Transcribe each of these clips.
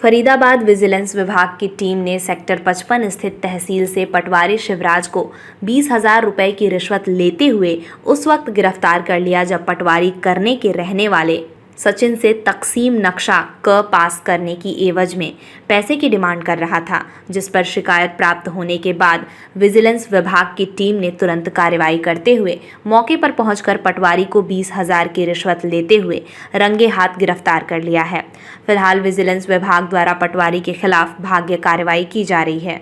Faridabad vigilance विभाग की team ने सेक्टर 55 स्थित तहसील से पटवारी शिवराज को 20,000 रुपए की रिश्वत लेते हुए उस वक्त गिरफ्तार कर लिया जब पटवारी करने के रहने वाले सचिन से तकसीम नक्शा क पास करने की एवज में पैसे की डिमांड कर रहा था, जिस पर शिकायत प्राप्त होने के बाद विजिलेंस विभाग की टीम ने तुरंत कार्रवाई करते हुए मौके पर पहुंचकर पटवारी को 20,000 की रिश्वत लेते हुए रंगे हाथ गिरफ्तार कर लिया है। फिलहाल विजिलेंस विभाग द्वारा पटवारी के खिलाफ भाग्य कार्रवाई की जा रही है।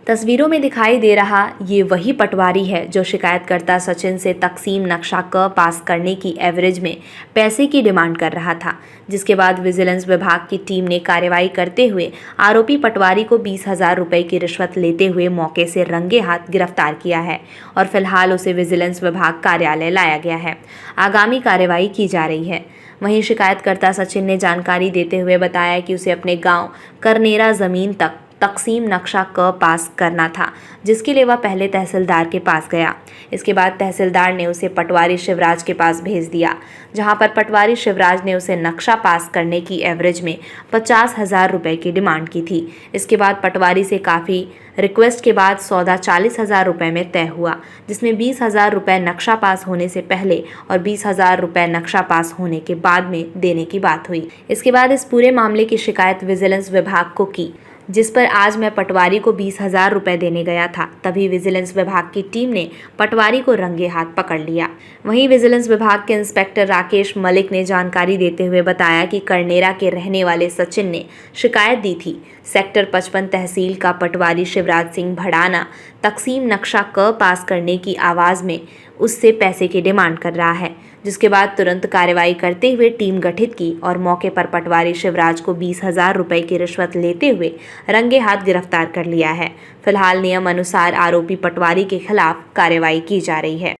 तस्वीरों में दिखाई दे रहा ये वही पटवारी है जो शिकायतकर्ता सचिन से तकसीम नक्शा क पास करने की एवरेज में पैसे की डिमांड कर रहा था, जिसके बाद विजिलेंस विभाग की टीम ने कार्रवाई करते हुए आरोपी पटवारी को 20,000 रुपए की रिश्वत लेते हुए मौके से रंगे हाथ गिरफ्तार किया है और फिलहाल उसे विजिलेंस विभाग कार्यालय लाया गया है। आगामी कार्रवाई की जा रही है। वहीं शिकायतकर्ता सचिन ने जानकारी देते हुए बताया कि उसे अपने गांव करनेरा जमीन तक तकसीम नक्शा क पास करना था, जिसके लिए वह पहले तहसीलदार के पास गया। इसके बाद तहसीलदार ने उसे पटवारी शिवराज के पास भेज दिया, जहां पर पटवारी शिवराज ने उसे नक्शा पास करने की एवरेज में 50,000 रुपए की डिमांड की थी। इसके बाद पटवारी से काफ़ी रिक्वेस्ट के बाद सौदा 40,000 रुपए में तय हुआ, जिसमें 20,000 रुपए नक्शा पास होने से पहले और 20,000 रुपए नक्शा पास होने के बाद में देने की बात हुई। इसके बाद इस पूरे मामले की शिकायत विजिलेंस विभाग को की, जिस पर आज मैं पटवारी को 20,000 रुपए देने गया था, तभी विजिलेंस विभाग की टीम ने पटवारी को रंगे हाथ पकड़ लिया। वहीं विजिलेंस विभाग के इंस्पेक्टर राकेश मलिक ने जानकारी देते हुए बताया कि करनेरा के रहने वाले सचिन ने शिकायत दी थी। सेक्टर 55 तहसील का पटवारी शिवराज सिंह भड़ाना तकसीम नक्शा क पास करने की आवाज़ में उससे पैसे की डिमांड कर रहा है, जिसके बाद तुरंत कार्रवाई करते हुए टीम गठित की और मौके पर पटवारी शिवराज को 20,000 रुपए की रिश्वत लेते हुए रंगे हाथ गिरफ्तार कर लिया है। फिलहाल नियम अनुसार आरोपी पटवारी के खिलाफ कार्रवाई की जा रही है।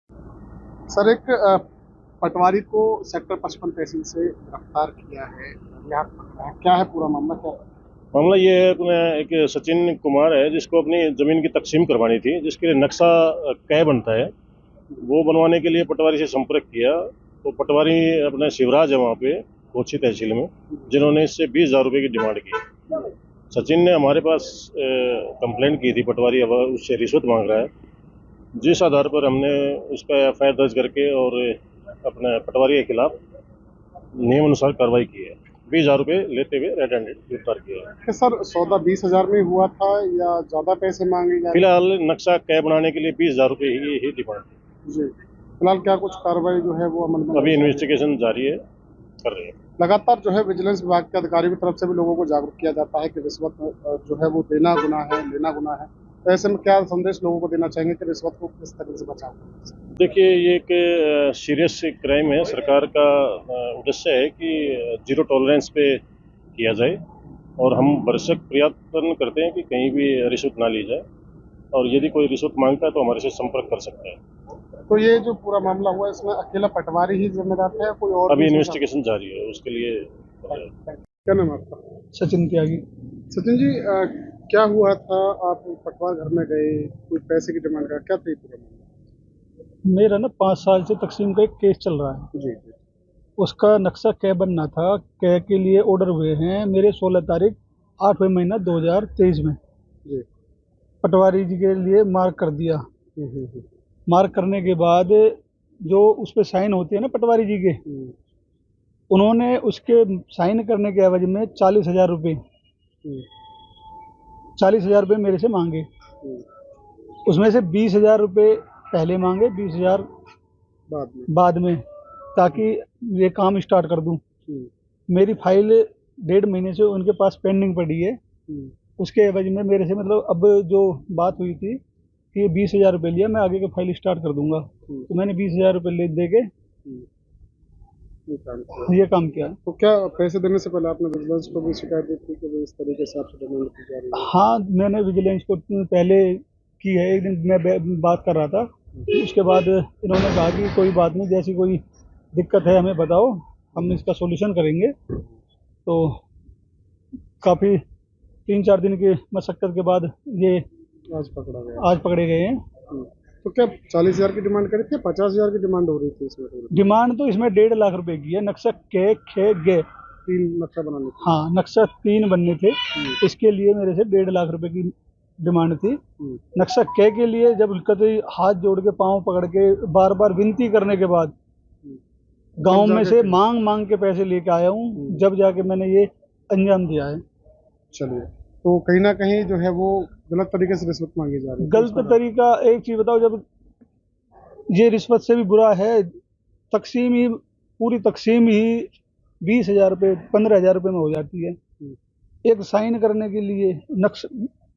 सर, एक पटवारी को सेक्टर 55 तहसील से गिरफ्तार किया है, क्या है पूरा मामला? क्या मामला ये है, अपने एक सचिन कुमार है जिसको अपनी ज़मीन की तकसीम करवानी थी, जिसके लिए नक्शा कै बनता है, वो बनवाने के लिए पटवारी से संपर्क किया। तो पटवारी अपने शिवराज है वहाँ पे कोची तहसील में, जिन्होंने इससे 20,000 रुपये की डिमांड की। सचिन ने हमारे पास कंप्लेंट की थी, पटवारी अब उससे रिश्वत मांग रहा है, जिस आधार पर हमने उसका एफआईआर दर्ज करके और अपने पटवारी के खिलाफ नियम अनुसार कार्रवाई की है। 20,000 रुपये लेते हुए रेड हैंडेड गिरफ्तार किया है। सर, सौदा 20,000 में हुआ था या ज़्यादा पैसे मांगे जा? फिलहाल नक्शा कै बनाने के लिए 20,000 रुपये ही डिमांड है जी। फिलहाल क्या कुछ कार्रवाई जो है वो अमल में? अभी इन्वेस्टिगेशन जारी है, कर रहे हैं। लगातार जो है विजिलेंस विभाग के अधिकारियों की तरफ से भी लोगों को जागरूक किया जाता है कि रिश्वत जो है वो देना गुनाह है, लेना गुनाह है। तो ऐसे में क्या संदेश लोगों को देना चाहेंगे कि रिश्वत को किस तरह से बचाओ? देखिए, ये एक सीरियस क्राइम है। सरकार का उद्देश्य है कि जीरो टॉलरेंस पे किया जाए और हम भरसक प्रयत्न करते हैं कि कहीं भी रिश्वत ना ली जाए, और यदि कोई रिश्वत मांगता है तो हमारे से संपर्क कर सकता है। तो ये जो पूरा मामला हुआ इसमें अकेला पटवारी ही जिम्मेदार है, कोई और? अभी इन्वेस्टिगेशन जारी है, उसके लिए। क्या नाम आपका? सचिन त्यागी। सचिन जी, क्या हुआ था? आप पटवार घर में गए, कोई पैसे की डिमांड का क्या था पूरा मामला? मेरा ना 5 साल से तकसीम का एक केस चल रहा है। जी जी। उसका नक्शा कै बनना था, कै के लिए ऑर्डर हुए हैं मेरे 16 तारीख 8वें महीना 2023 में। जी। पटवारी जी के लिए मार्क कर दिया। मार्क करने के बाद जो उस पर साइन होते हैं ना पटवारी जी के, उन्होंने उसके साइन करने के एवज में 40,000 रुपये 40,000 रुपये मेरे से मांगे। उसमें से 20,000 रुपये पहले मांगे, 20,000 बाद में, ताकि ये काम स्टार्ट कर दूं। मेरी फाइल 1.5 महीने से उनके पास पेंडिंग पड़ी है। उसके एवज में मेरे से मतलब अब जो बात हुई थी कि 20,000 रुपये लिया, मैं आगे की फाइल स्टार्ट कर दूंगा। तो मैंने 20,000 रुपये ले दे के ये काम किया। तो क्या पैसे देने से पहले आपने विजिलेंस को भी शिकायत दी थी कि इस तरीके से आपसे डिमांड की जा रही है? हाँ, मैंने विजिलेंस को पहले की है। एक दिन मैं बात कर रहा था, उसके बाद इन्होंने कहा कि कोई बात नहीं, जैसी कोई दिक्कत है हमें बताओ, हम इसका सॉल्यूशन करेंगे। तो काफ़ी 3-4 दिन की मशक्क़त के बाद ये आज पकड़े गए हैं। तो क्या 40,000 की डिमांड करी थी, 50,000 की डिमांड हो रही थी इसमें? डिमांड तो इसमें 1.5 लाख रुपए की है। नक्शा के खे गे 3 नक्शा बनाने थे। हाँ, नक्शा 3 बनने थे। इसके लिए मेरे से 1.5 लाख रुपए की डिमांड थी। नक्शा कै के लिए जब कतई हाथ जोड़ के पांव पकड़ के बार बार विनती करने के बाद गांव में से मांग मांग के पैसे लेके आया हूँ, जब जाके मैंने ये अंजाम दिया है। चलिए, तो कहीं ना कहीं जो है वो गलत तरीके से रिश्वत मांगी जा रही है। गलत तरीका, एक चीज बताओ, जब ये रिश्वत से भी बुरा है, तकसीम ही, पूरी तकसीम ही 20,000 रुपये 15,000 रुपये में हो जाती है। एक साइन करने के लिए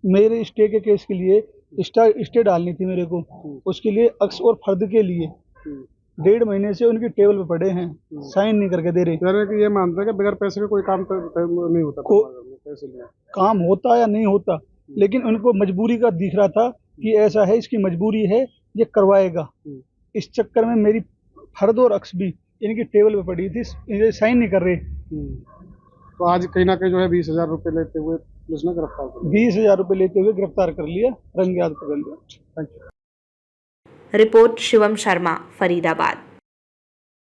मेरे स्टे के केस के लिए स्टे डालनी थी मेरे को, उसके लिए अक्स और फर्द के लिए 1.5 महीने से उनकी टेबल पे पड़े हैं, साइन नहीं करके दे रहे। यानी कि ये मानते हैं कि बगैर पैसे के कोई काम नहीं होता, पैसे लिए काम होता या नहीं होता, लेकिन उनको मजबूरी का दिख रहा था कि ऐसा है, इसकी मजबूरी है, ये करवाएगा। इस चक्कर में मेरी फर्द और अक्स भी इनकी टेबल पे पड़ी थी, ये साइन नहीं कर रहे। तो आज कहीं ना कहीं जो है 20,000 रुपये लेते हुए पुलिस ने गिरफ्तार कर लिया। 20,000 रुपये लेते हुए गिरफ्तार कर लिया, रंगे हाथ पकड़ लिया। Thank you. Report Shivam Sharma, Faridabad.